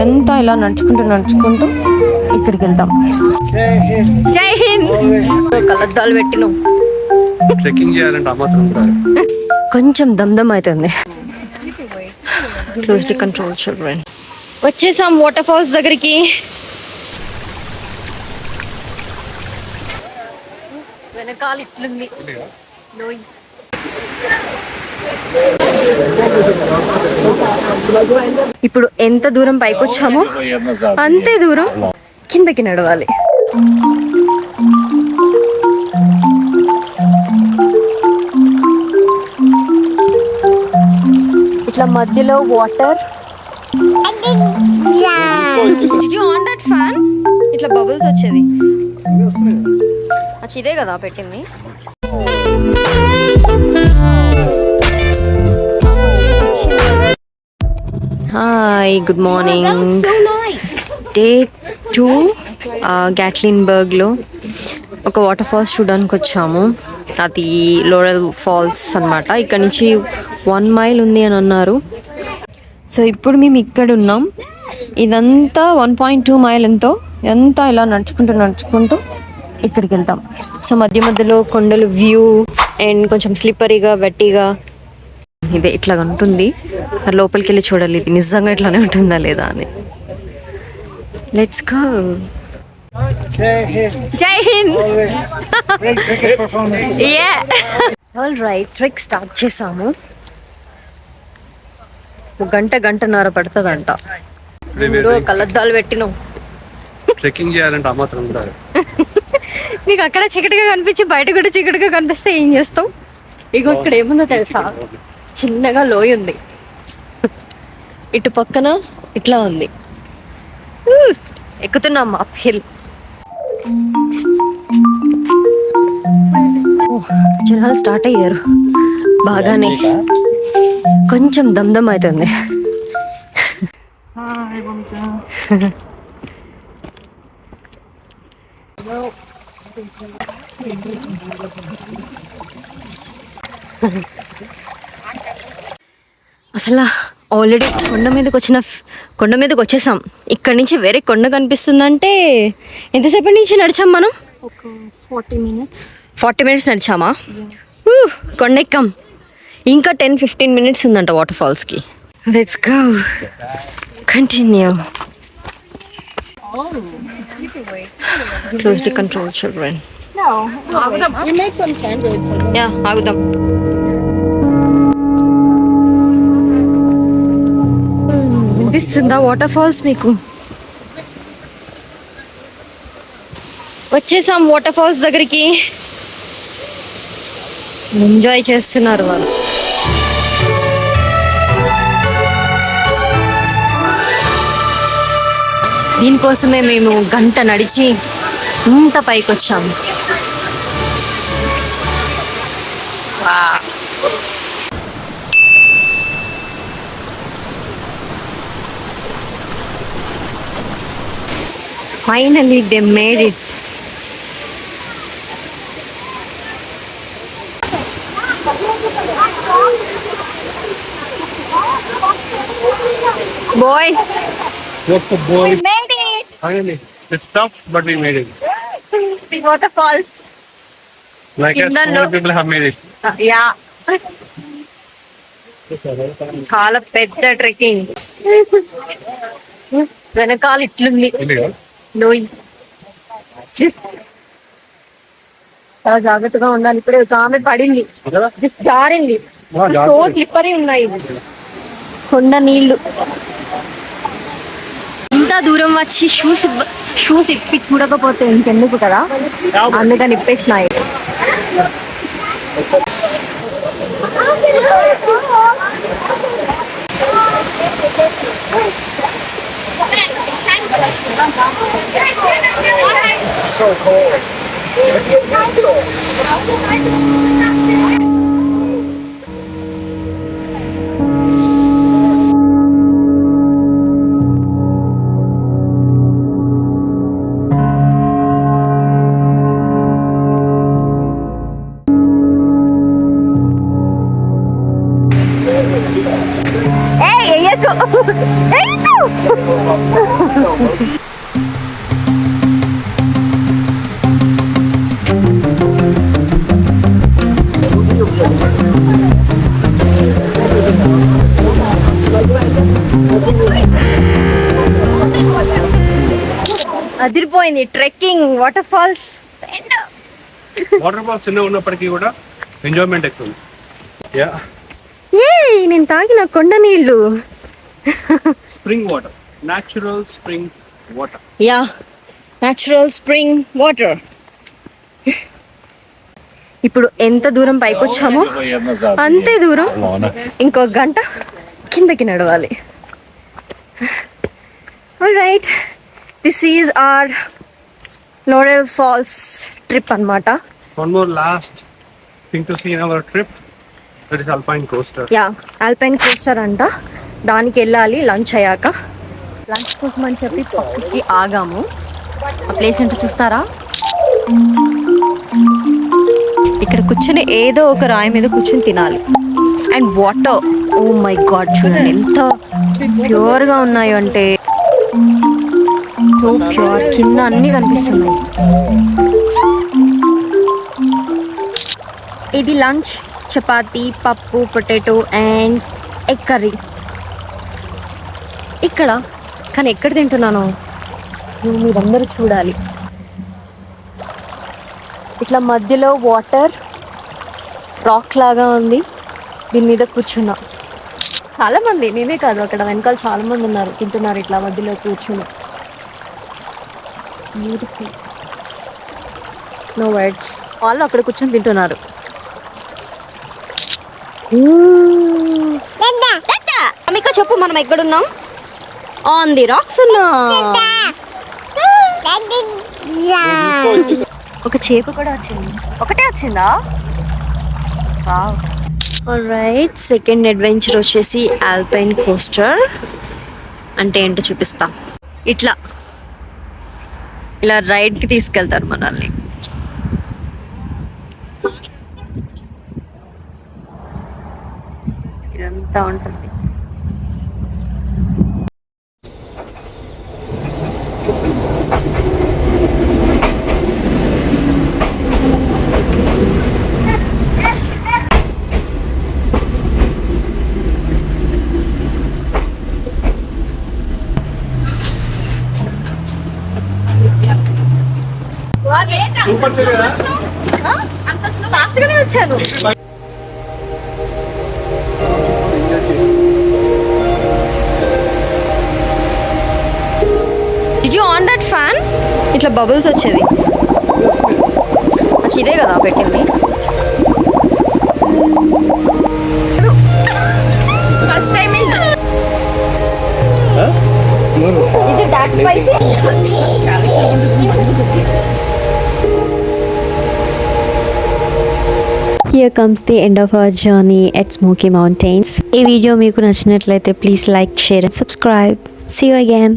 ఎంత ఇలా నడుచుకుంటూ ఇక్కడికి వెళ్తాం. జై హింద్. కలద్దాలు పెట్టినాం. కొంచెం దమ్దమ్ అవుతుంది. Closely control children. వచ్చేసాం వాటర్ ఫాల్స్ దగ్గరికి. వెనకాల ఇట్లుంది. ఇప్పుడు ఎంత దూరం పైకి వచ్చామో అంతే దూరం కిందకి నడవాలి. ఇట్లా మధ్యలో water. Did you on that fan? ఇట్లా బబుల్స్ వచ్చేది. ఇదే కదా పెట్టింది. Hi, good morning. డే 2 గ్యాట్లిన్బర్గ్లో ఒక వాటర్ ఫాల్స్ చూడడానికి వచ్చాము. అది లోరల్ ఫాల్స్ అన్నమాట. ఇక్కడ నుంచి 1 మైల్ ఉంది అని అన్నారు. సో ఇప్పుడు మేము ఇక్కడ ఉన్నాం. ఇదంతా 1.2 మైల్ ఎంత ఇలా నడుచుకుంటూ ఇక్కడికి వెళ్తాం. సో మధ్యలో కొండలు వ్యూ అండ్ కొంచెం స్లిప్పరీగా వెట్టిగా ఇదే ఇట్లా ఉంటుంది. లోపలికి వెళ్ళి చూడాలి ఇది నిజంగా ఇట్లానే ఉంటుందా లేదా అని. Let's go. Jai Hind. All right, trek start చేసాము. గంటన్నర పడుతుందంట. కలద్దాలు పెట్టినాం. ట్రెక్కింగ్ చేయాలంటే మాత్రం ఉండాలి. నీకు అక్కడ చీకటిగా కనిపించి బయట కూడా చీకటిగా కనిపిస్తే ఏం చేస్తావు? ఇగో ఇక్కడ ఏముందో తెలుసా, చిన్నగా లోయ ఉంది. ఇటు పక్కన ఇట్లా ఉంది. ఎక్కుతున్నాం అప్ హిల్. జనాలు స్టార్ట్ అయ్యారు బాగానే. కొంచెం దమ్దమ్ అవుతుంది. అసలు ఆల్రెడీ కొండ మీదకి వచ్చేసాం. ఇక్కడి నుంచి వేరే కొండ కనిపిస్తుందంటే ఎంతసేపటి నుంచి నడిచాం మనం? ఒక 40 మినిట్స్ నడిచామా? కొండ ఎక్కాం. ఇంకా 10-15 మినిట్స్ ఉందంట వాటర్ ఫాల్స్కి. Let's go, continue. Closely control children. No, you make some sandwich. Yeah, ఆగుదాం. వినిపిస్తుందా వాటర్ ఫాల్స్ మీకు? వచ్చేసాం వాటర్ ఫాల్స్ దగ్గరికి. ఎంజాయ్ చేస్తున్నారు వాళ్ళు. దీనికోసమే మేము గంట నడిచి ఇంత పైకి వచ్చాము. Finally they made it. Boy. What's the boy? We made it. Finally, it's tough, but we made it. The waterfalls. Like as so many people have made it. Yeah. చాలా పెద్ద ట్రెక్కింగ్. వెనకాల ఇట్లుంది లోయ్. చాలా జాగ్రత్తగా ఉండాలి. ఇప్పుడే ఒక ఆమె పడింది, జస్ట్ జారింది. సో స్లిప్పరీ ఉన్నాయి కొండ నీళ్లు. ఇంత దూరం వచ్చి షూస్ ఇప్పి చూడకపోతే ఇంకెందుకు కదా, అందుకని ఇప్పేసినాయి. So cold. అదిరిపోయింది trekking waterfalls. Waterfalls చిన్న ఉన్నప్పటికీ కూడా ఎంజాయ్మెంట్ ఎక్కువ. యా, ఏ నేను తాగిన కొండ నీళ్ళు. Spring water, natural spring water. Yeah, natural spring water. ఇప్పుడు ఎంత దూరం పైకి వచ్చామో అంతే దూరం ఇంకో గంట కిందకి నడవాలి. Alright, this is our Laurel Falls trip అన్నమాట. One more last thing to see in our trip, that is Alpine Coaster. Yeah, alpine coaster అంట. దానికి వెళ్ళాలి లంచ్ అయ్యాక. లంచ్ కోసం అని చెప్పి పక్కకి ఆగాము. ఆ ప్లేస్ ఏంటో చూస్తారా? ఇక్కడ కూర్చొని ఏదో ఒక రాయి మీద కూర్చొని తినాలి. And water, oh my god, చూడండి ఎంత ప్యూర్గా ఉన్నాయో అంటే సో ప్యూర్. కింద అన్నీ కనిపిస్తున్నాయి. ఇది లంచ్, చపాతీ, పప్పు, పొటాటో అండ్ ఎగ్ కర్రీ. ఇక్కడ కానీ ఎక్కడ తింటున్నాను మీరందరూ చూడాలి. ఇట్లా మధ్యలో వాటర్ రాక్ లాగా ఉంది. దీని మీద కూర్చున్నా. చాలా మంది, మేమే కాదు, అక్కడ వెనకాల చాలా మంది ఉన్నారు, తింటున్నారు ఇట్లా మధ్యలో కూర్చుని. Beautiful, no words. వాళ్ళు అక్కడ కూర్చొని తింటున్నారు. అమిక చెప్పు, మనం ఎక్కడున్నాం? ఆన్ ది రాక్స్ ఉన్నాం. ఒక చేప కూడా వచ్చింది. ఒకటే వచ్చిందా? ఆల్రైట్, సెకండ్ అడ్వెంచర్ వచ్చేసి ఆల్పైన్ కోస్టర్. అంటే ఏంటో చూపిస్తా. ఇట్లా ఇలా రైడ్కి తీసుకెళ్తారు మనల్ని. ఇదంతా ఉంటుంది. ఫాస్ట్ గానే వచ్చాను. Did you on that fan? ఇట్లా బబుల్స్ వచ్చేది. ఇదే కదా పెట్టింది. First time Is it that spicy? Here comes the end of our journey at Smoky Mountains. ఈ వీడియో మీకు నచ్చినట్లయితే please like, share and subscribe. See you again.